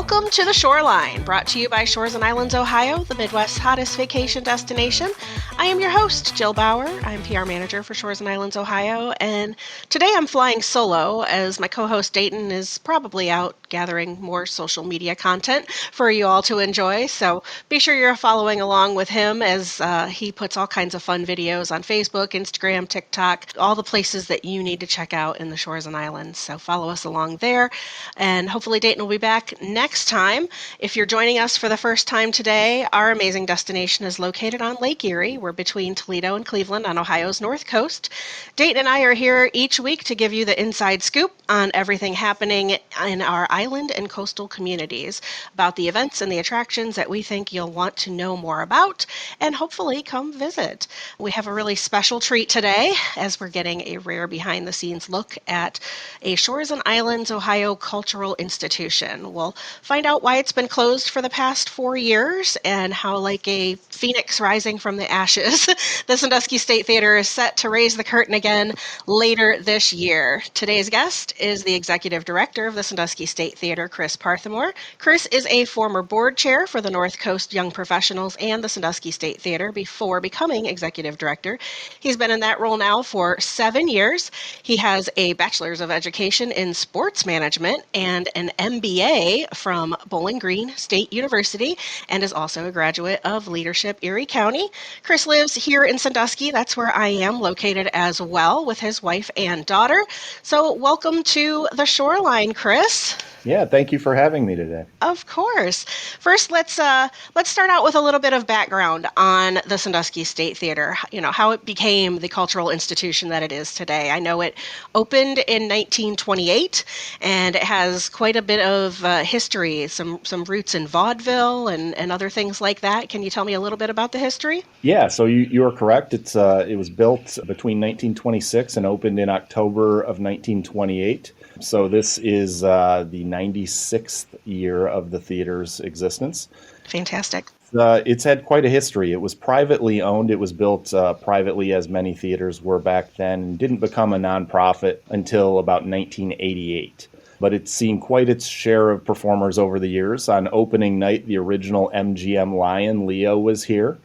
Welcome to The Shoreline, brought to you by Shores and Islands, Ohio, the Midwest's hottest vacation destination. I am your host, Jill Bauer. I'm PR Manager for Shores and Islands, Ohio, and today I'm flying solo as my co-host Dayton is probably out gathering more social media content for you all to enjoy, so be sure you're following along with him as he puts all kinds of fun videos on Facebook, Instagram, TikTok, all the places that you need to check out in the Shores and Islands, so follow us along there, and hopefully Dayton will be back next time. If you're joining us for the first time today, our amazing destination is located on Lake Erie. We're between Toledo and Cleveland on Ohio's north coast. Dayton and I are here each week to give you the inside scoop on everything happening in our island and coastal communities, about the events and the attractions that we think you'll want to know more about, and hopefully come visit. We have a really special treat today as we're getting a rare behind-the-scenes look at a Shores and Islands, Ohio cultural institution. We'll find out why it's been closed for the past 4 years and how, like a phoenix rising from the ashes, the Sandusky State Theatre is set to raise the curtain again later this year. Today's guest is the Executive Director of the Sandusky State Theatre, Chris Parthemore. Chris is a former board chair for the North Coast Young Professionals and the Sandusky State Theatre before becoming Executive Director. He's been in that role now for 7 years. He has a Bachelor's of Education in Sports Management and an MBA from Bowling Green State University, and is also a graduate of Leadership Erie County. Chris lives here in Sandusky. That's where I am located as well, with his wife and daughter. So welcome to The Shoreline, Chris. Yeah, thank you for having me today. Of course. First, let's start out with a little bit of background on the Sandusky State Theatre, how it became the cultural institution that it is today. I know it opened in 1928, and it has quite a bit of history, some roots in vaudeville and other things like that. Can you tell me a little bit about the history? Yeah, so you are correct. It was built between 1926 and opened in October of 1928. So this is the 96th year of the theater's existence. Fantastic. It's had quite a history. It was privately owned. It was built privately, as many theaters were back then, and didn't become a nonprofit until about 1988. But it's seen quite its share of performers over the years. On opening night, the original MGM Lion, Leo, was here.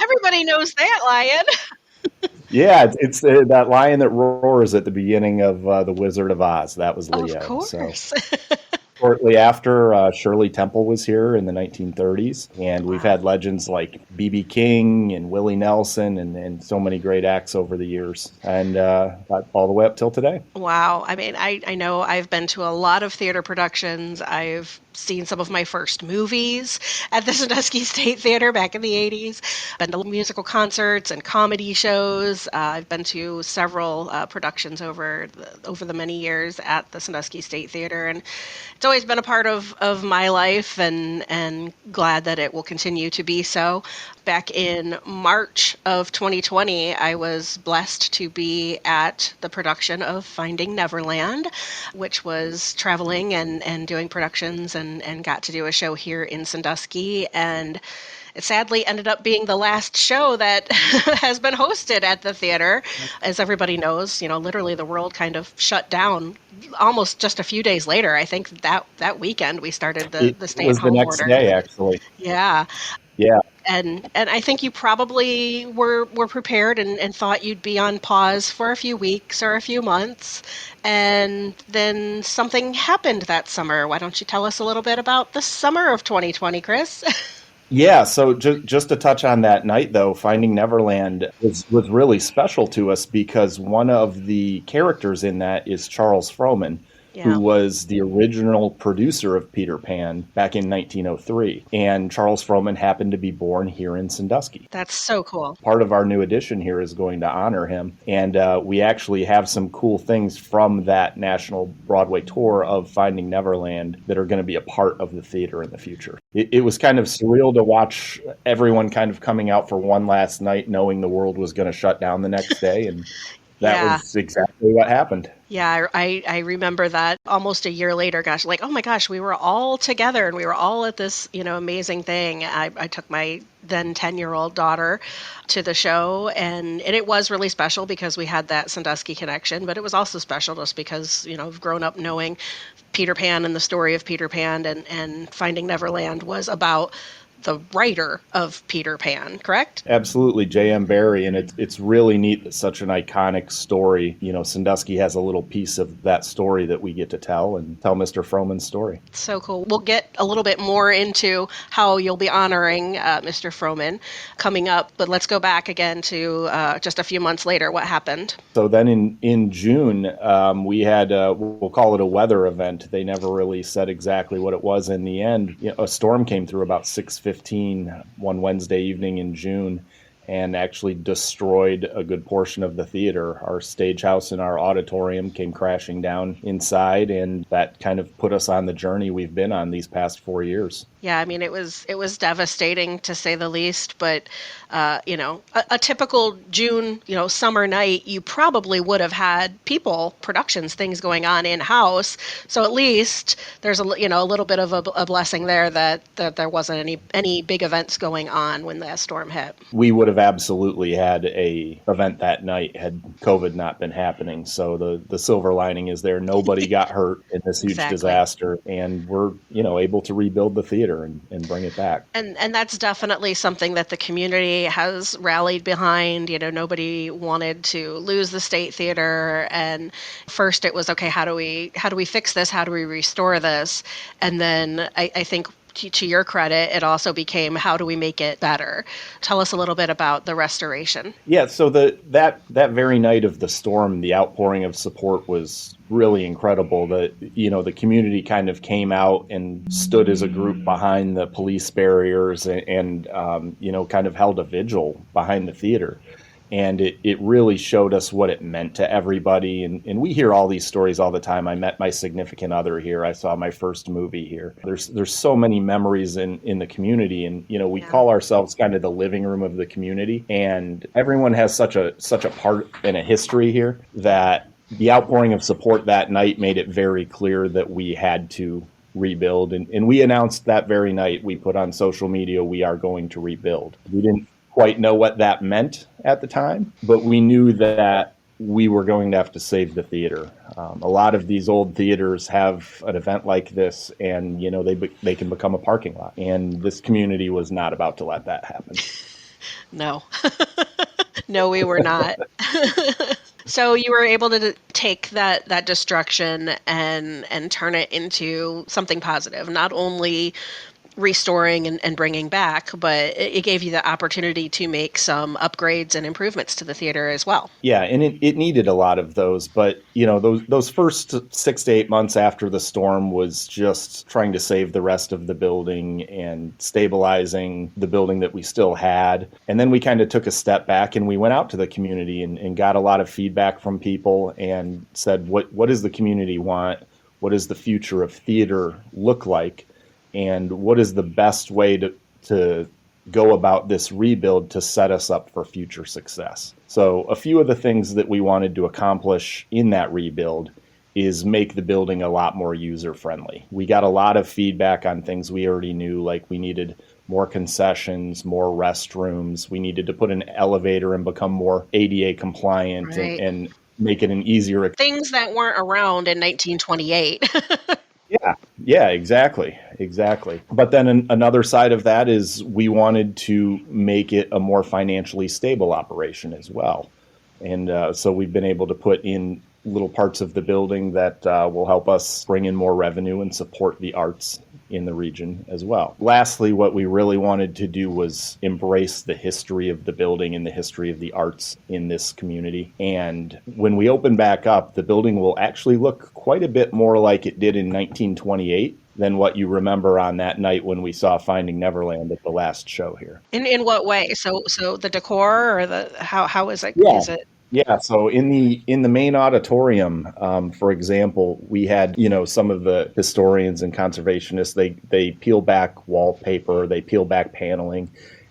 Everybody knows that lion. Yeah, it's that lion that roars at the beginning of The Wizard of Oz. That was Leo. Of course. So, shortly after, Shirley Temple was here in the 1930s, and we've had legends like B.B. King and Willie Nelson and so many great acts over the years, and all the way up till today. Wow. I mean, I know I've been to a lot of theater productions. I've seen some of my first movies at the Sandusky State Theatre back in the 80s. Been to musical concerts and comedy shows. I've been to several productions over the many years at the Sandusky State Theatre, and it's always been a part of my life, and glad that it will continue to be so. Back in March of 2020, I was blessed to be at the production of Finding Neverland, which was traveling and doing productions, and got to do a show here in Sandusky, and it sadly ended up being the last show that has been hosted at the theater. As everybody knows, literally the world kind of shut down almost just a few days later. I think that weekend we started the stay-at-home order. It was the next day, actually. Yeah. Yeah. And I think you probably were prepared and thought you'd be on pause for a few weeks or a few months, and then something happened that summer. Why don't you tell us a little bit about the summer of 2020, Chris? Yeah, so just to touch on that night, though, Finding Neverland was really special to us because one of the characters in that is Charles Frohman, who was the original producer of Peter Pan back in 1903. And Charles Frohman happened to be born here in Sandusky. That's so cool. Part of our new edition here is going to honor him. And we actually have some cool things from that national Broadway tour of Finding Neverland that are going to be a part of the theater in the future. It was kind of surreal to watch everyone kind of coming out for one last night, knowing the world was going to shut down the next day. And that was exactly what happened. Yeah, I remember that almost a year later, gosh, like, oh my gosh, we were all together and we were all at this, amazing thing. I took my then 10-year-old daughter to the show, and it was really special because we had that Sandusky connection, but it was also special just because, I've grown up knowing Peter Pan and the story of Peter Pan, and Finding Neverland was about the writer of Peter Pan, correct? Absolutely, J.M. Barrie, and it's really neat that such an iconic story, Sandusky has a little piece of that story that we get to tell Mr. Frohman's story. So cool. We'll get a little bit more into how you'll be honoring Mr. Frohman coming up, but let's go back again to just a few months later. What happened? So then in June, we had, we'll call it a weather event. They never really said exactly what it was in the end. A storm came through about 6:15 one Wednesday evening in June and actually destroyed a good portion of the theater. Our stage house and our auditorium came crashing down inside, and that kind of put us on the journey we've been on these past 4 years. Yeah, I mean, it was devastating to say the least, but a typical June, summer night, you probably would have had people, productions, things going on in-house. So at least there's a little bit of a blessing there that there wasn't any big events going on when that storm hit. We would have absolutely had a event that night had COVID not been happening. So the silver lining is there. Nobody got hurt in this huge disaster, and we're able to rebuild the theater and bring it back. And that's definitely something that the community has rallied behind. Nobody wanted to lose the State Theater, and first it was, okay, how do we fix this? How do we restore this? And then I think, to your credit, it also became, how do we make it better? Tell us a little bit about the restoration. Yeah, so that very night of the storm, the outpouring of support was really incredible. The community kind of came out and stood as a group behind the police barriers and kind of held a vigil behind the theater. And it really showed us what it meant to everybody. And we hear all these stories all the time. I met my significant other here. I saw my first movie here. There's so many memories in the community. And, we call ourselves kind of the living room of the community. And everyone has such a part and a history here that the outpouring of support that night made it very clear that we had to rebuild. And we announced that very night, we put on social media, we are going to rebuild. We didn't quite know what that meant at the time, but we knew that we were going to have to save the theater. A lot of these old theaters have an event like this, and they can become a parking lot. And this community was not about to let that happen. No, no, we were not. So you were able to take that destruction and turn it into something positive, not only restoring and bringing back, but it gave you the opportunity to make some upgrades and improvements to the theater as well. Yeah, and it needed a lot of those, but those first 6 to 8 months after the storm was just trying to save the rest of the building and stabilizing the building that we still had. And then we kind of took a step back and we went out to the community and got a lot of feedback from people and said, what does the community want? What does the future of theater look like? And what is the best way to go about this rebuild to set us up for future success? So a few of the things that we wanted to accomplish in that rebuild is make the building a lot more user-friendly. We got a lot of feedback on things we already knew, like we needed more concessions, more restrooms. We needed to put an elevator and become more ADA compliant, right, and make it an easier... Things that weren't around in 1928. Yeah, exactly. But then another side of that is we wanted to make it a more financially stable operation as well. And so we've been able to put in little parts of the building that will help us bring in more revenue and support the arts in the region as well. Lastly, what we really wanted to do was embrace the history of the building and the history of the arts in this community. And when we open back up, the building will actually look quite a bit more like it did in 1928 than what you remember on that night when we saw Finding Neverland at the last show here. In what way? So the decor, or how is it? Yeah. Is it? Yeah, so in the main auditorium, for example, we had, some of the historians and conservationists, they peel back wallpaper, they peel back paneling,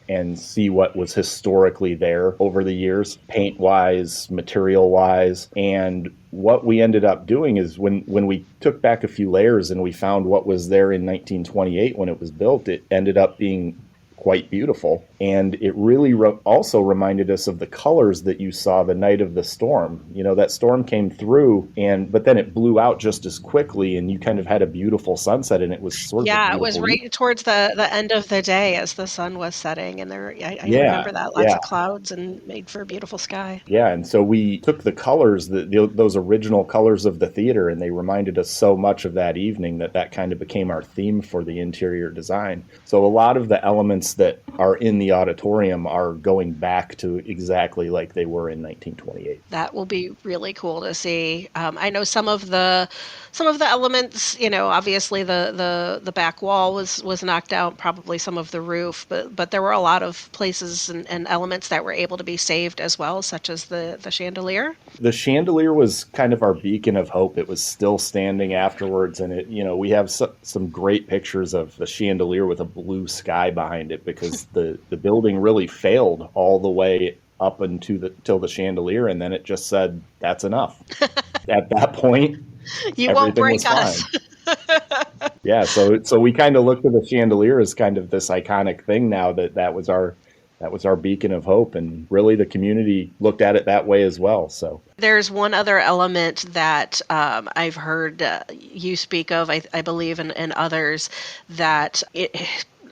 and see what was historically there over the years, paint-wise, material-wise. And what we ended up doing is when we took back a few layers and we found what was there in 1928 when it was built, it ended up being quite beautiful. And it really also reminded us of the colors that you saw the night of the storm. You know, that storm came through, but then it blew out just as quickly, and you kind of had a beautiful sunset, and it was sort of it was right towards the end of the day as the sun was setting, and I remember that, lots of clouds and made for a beautiful sky. Yeah, and so we took the colors, those original colors of the theater, and they reminded us so much of that evening that kind of became our theme for the interior design. So a lot of the elements that are in the auditorium are going back to exactly like they were in 1928. That will be really cool to see. I know some of the elements, you know, obviously the back wall was knocked out, probably some of the roof, but there were a lot of places and elements that were able to be saved as well, such as the chandelier. The chandelier was kind of our beacon of hope. It was still standing afterwards, and we have some great pictures of the chandelier with a blue sky behind it, because the building really failed all the way up till the chandelier, and then it just said, that's enough. At that point, you won't break us. Yeah, so we kind of looked at the chandelier as kind of this iconic thing now that was our beacon of hope, and really the community looked at it that way as well. So there's one other element that I've heard you speak of, I believe, and others, that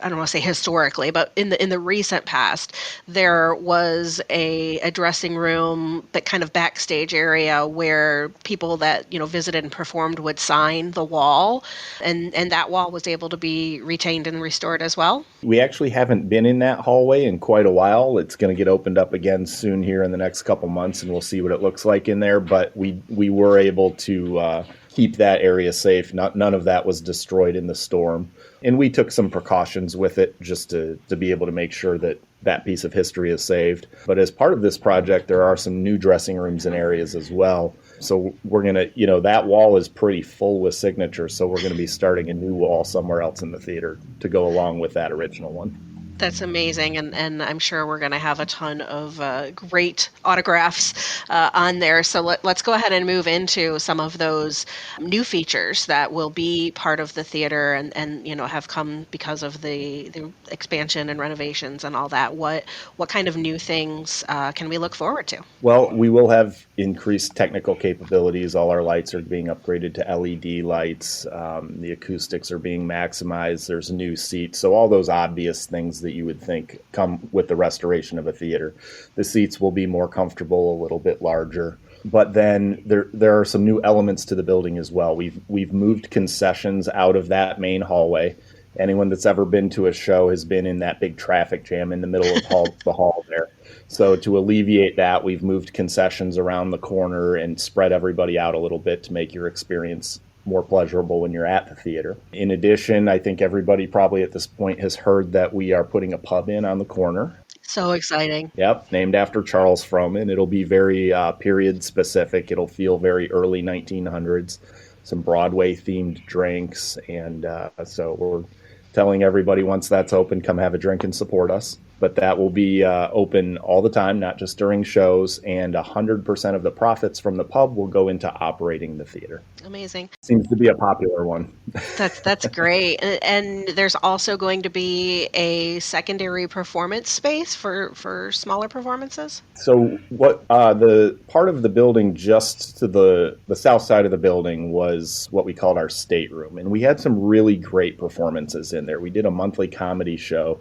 I don't want to say historically, but in the recent past, there was a dressing room, that kind of backstage area where people that, you know, visited and performed would sign the wall, and that wall was able to be retained and restored as well. We actually haven't been in that hallway in quite a while. It's going to get opened up again soon here in the next couple months, and we'll see what it looks like in there. But we were able to keep that area safe. None of that was destroyed in the storm. And we took some precautions with it just to be able to make sure that piece of history is saved. But as part of this project, there are some new dressing rooms and areas as well. So we're going to, that wall is pretty full with signatures. So we're going to be starting a new wall somewhere else in the theater to go along with that original one. That's amazing, and I'm sure we're going to have a ton of great autographs on there. So let's go ahead and move into some of those new features that will be part of the theater and have come because of the expansion and renovations and all that. What kind of new things can we look forward to? Well, we will have increased technical capabilities. All our lights are being upgraded to LED lights. The acoustics are being maximized. There's new seats. So all those obvious things that you would think come with the restoration of a theater. The seats will be more comfortable, a little bit larger. But then there are some new elements to the building as well. We've moved concessions out of that main hallway. Anyone that's ever been to a show has been in that big traffic jam in the middle of the hall there. So to alleviate that, we've moved concessions around the corner and spread everybody out a little bit to make your experience more pleasurable when you're at the theater. In addition, I think everybody probably at this point has heard that we are putting a pub in on the corner. So exciting. Yep, named after Charles Frohman. It'll be very period specific. It'll feel very early 1900s. Some Broadway themed drinks. And so we're telling everybody once that's open, come have a drink and support us. But that will be open all the time, not just during shows, and 100% of the profits from the pub will go into operating the theater. Amazing. Seems to be a popular one. That's great. And there's also going to be a secondary performance space for smaller performances? So what the part of the building just to the south side of the building was what we called our stateroom. And we had some really great performances in there. We did a monthly comedy show.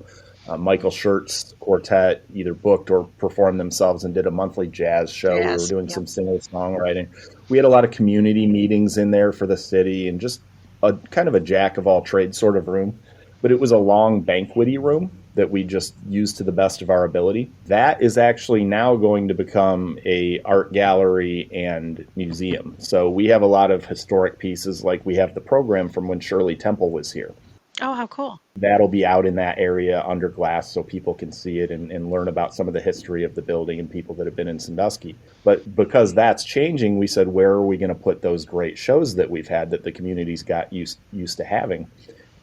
Michael Schertz quartet either booked or performed themselves and did a monthly jazz show. We were doing some singer-songwriting. We had a lot of community meetings in there for the city and just a kind of a jack-of-all-trades sort of room. But it was a long banquety room that we just used to the best of our ability. That is actually now going to become a art gallery and museum. So we have a lot of historic pieces, like we have the program from when Shirley Temple was here. Oh, how cool. That'll be out in that area under glass so people can see it and learn about some of the history of the building and people that have been in Sandusky. But because that's changing, we said, where are we going to put those great shows that we've had that the community's got used to having?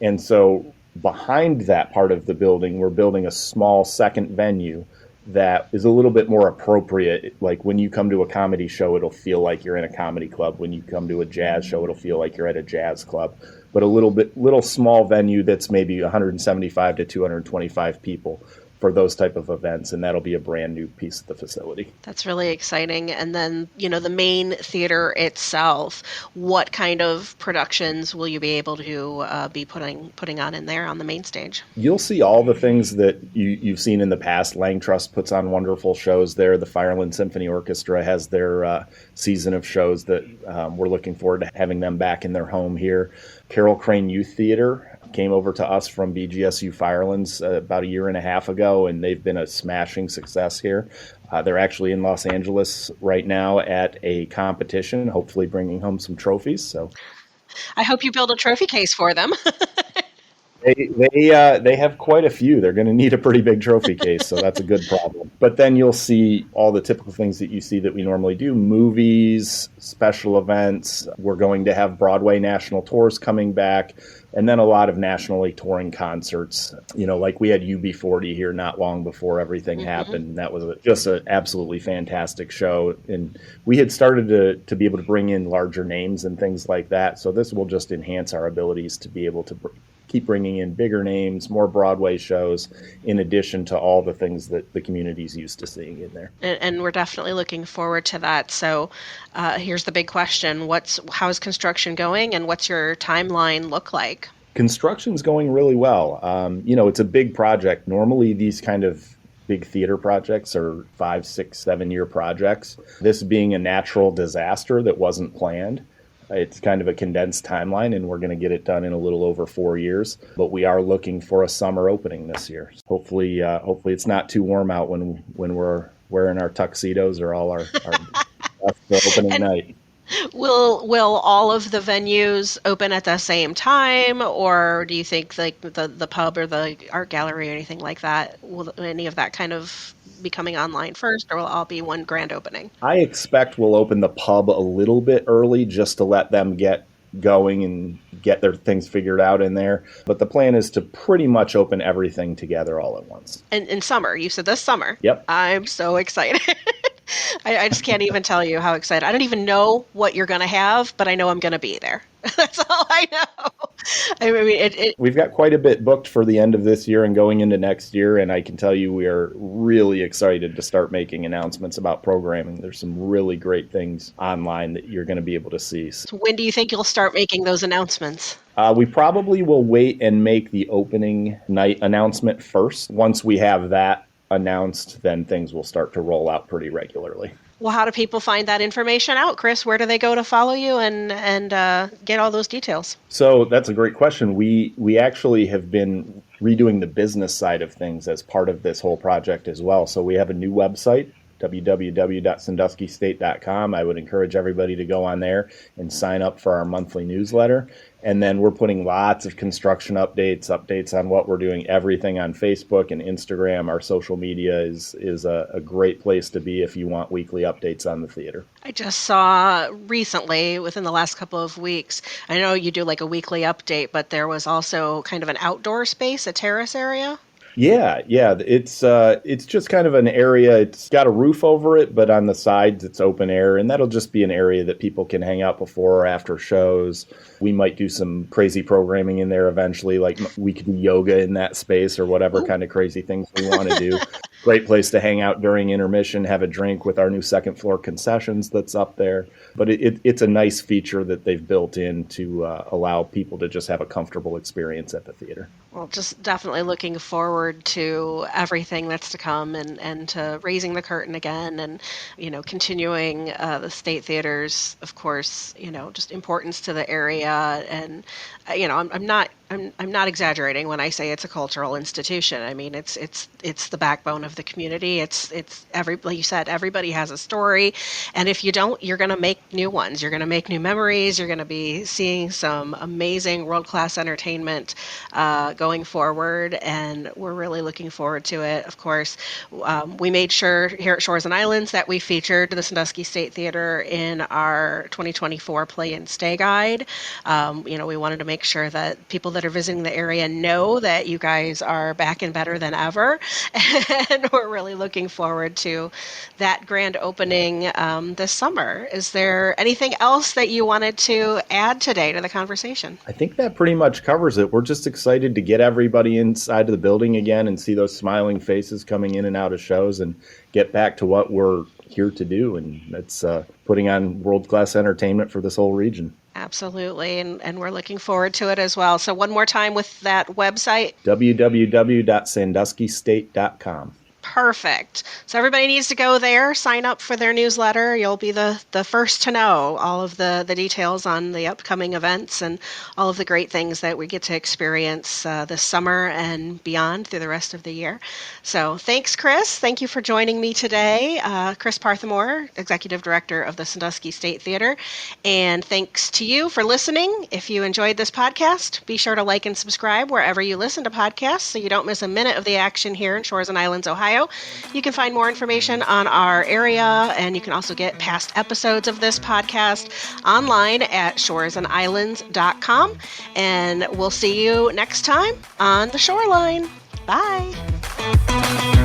And so behind that part of the building, we're building a small second venue that is a little bit more appropriate. Like when you come to a comedy show, it'll feel like you're in a comedy club. When you come to a jazz show, it'll feel like you're at a jazz club. But a little small venue that's maybe 175 to 225 people for those type of events, and that'll be a brand new piece of the facility. That's really exciting. And then, the main theater itself, what kind of productions will you be able to be putting on in there on the main stage? You'll see all the things that you've seen in the past. Lang Trust puts on wonderful shows there. The Fireland Symphony Orchestra has their season of shows that we're looking forward to having them back in their home here. Carol Crane Youth Theater came over to us from BGSU Firelands about a year and a half ago, and they've been a smashing success here. They're actually in Los Angeles right now at a competition, hopefully bringing home some trophies. So, I hope you build a trophy case for them. They have quite a few. They're going to need a pretty big trophy case, so that's a good problem. But then you'll see all the typical things that you see that we normally do: movies, special events. We're going to have Broadway national tours coming back, and then a lot of nationally touring concerts. Like we had UB40 here not long before everything happened. That was just an absolutely fantastic show, and we had started to be able to bring in larger names and things like that. So this will just enhance our abilities to be able to keep bringing in bigger names, more Broadway shows, in addition to all the things that the community's used to seeing in there. And we're definitely looking forward to that. So here's the big question. How is construction going, and what's your timeline look like? Construction's going really well. It's a big project. Normally these kind of big theater projects are 5, 6, 7-year projects. This being a natural disaster that wasn't planned, it's kind of a condensed timeline, and we're going to get it done in a little over 4 years. But we are looking for a summer opening this year. Hopefully it's not too warm out when we're wearing our tuxedos or all our opening night. Will all of the venues open at the same time, or do you think like the pub or the art gallery or anything like that, will any of that kind of be coming online first, or will it all be one grand opening? I expect we'll open the pub a little bit early just to let them get going and get their things figured out in there. But the plan is to pretty much open everything together all at once. And in summer, you said this summer? Yep. I'm so excited. I just can't even tell you how excited. I don't even know what you're going to have, but I know I'm going to be there. That's all I know. I mean, we've got quite a bit booked for the end of this year and going into next year, and I can tell you we are really excited to start making announcements about programming. There's some really great things online that you're going to be able to see. So when do you think you'll start making those announcements? We probably will wait and make the opening night announcement first. Once we have that announced, then things will start to roll out pretty regularly. Well, how do people find that information out, Chris? Where do they go to follow you and get all those details? So that's a great question. We actually have been redoing the business side of things as part of this whole project as well. So we have a new website, www.sanduskystate.com. I would encourage everybody to go on there and sign up for our monthly newsletter. And then we're putting lots of construction updates on what we're doing, everything on Facebook and Instagram. Our social media is a great place to be if you want weekly updates on the theater. I just saw recently, within the last couple of weeks, I know you do like a weekly update, but there was also kind of an outdoor space, a terrace area. Yeah. It's just kind of an area. It's got a roof over it, but on the sides it's open air, and that'll just be an area that people can hang out before or after shows. We might do some crazy programming in there eventually, like we could do yoga in that space or whatever kind of crazy things we want to do. Great place to hang out during intermission, have a drink with our new second floor concessions that's up there. But it's a nice feature that they've built in to allow people to just have a comfortable experience at the theater. Well, just definitely looking forward to everything that's to come and to raising the curtain again and, continuing the State Theater's, of course, just importance to the area. And, I'm not exaggerating when I say it's a cultural institution. I mean, it's the backbone of the community. It's like you said, everybody has a story. And if you don't, you're going to make new ones. You're going to make new memories. You're going to be seeing some amazing world-class entertainment going forward, and we're really looking forward to it. Of course, we made sure here at Shores and Islands that we featured the Sandusky State Theater in our 2024 Play and Stay Guide. We wanted to make sure that people that that are visiting the area know that you guys are back and better than ever. And we're really looking forward to that grand opening this summer. Is there anything else that you wanted to add today to the conversation? I think that pretty much covers it. We're just excited to get everybody inside of the building again and see those smiling faces coming in and out of shows and get back to what we're here to do. And that's putting on world-class entertainment for this whole region. Absolutely. And we're looking forward to it as well. So one more time with that website. www.sanduskystate.com. Perfect. So everybody needs to go there, sign up for their newsletter. You'll be the first to know all of the details on the upcoming events and all of the great things that we get to experience this summer and beyond through the rest of the year. So thanks, Chris. Thank you for joining me today. Chris Parthemore, Executive Director of the Sandusky State Theatre. And thanks to you for listening. If you enjoyed this podcast, be sure to like and subscribe wherever you listen to podcasts so you don't miss a minute of the action here in Shores and Islands, Ohio. You can find more information on our area, and you can also get past episodes of this podcast online at shoresandislands.com. And we'll see you next time on the Shoreline. Bye.